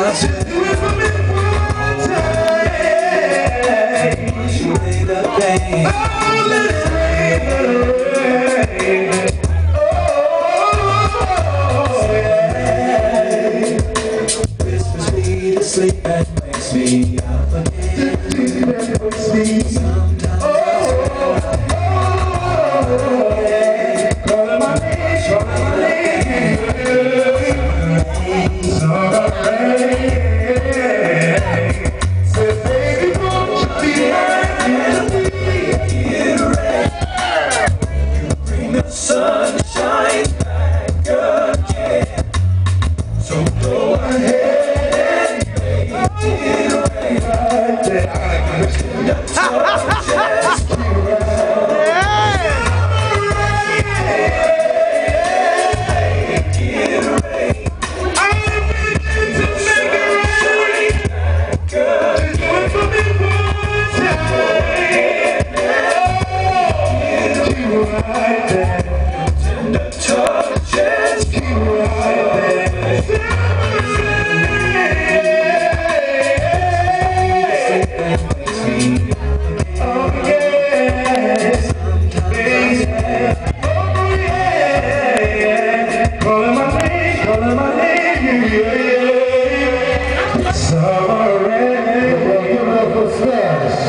Just do it for me one time. Wash away the pain. Oh, let it rain, let it rain. Oh, yeah. Whispers me to sleep and wakes me up again. Wakes me sometimes. Oh, yeah. Calling my name, calling my name. Summer rain. Said, baby, won't you be bring the sunshine back again. So go ahead and make it rain. The torches keep Summer rain, give it up for Spanish.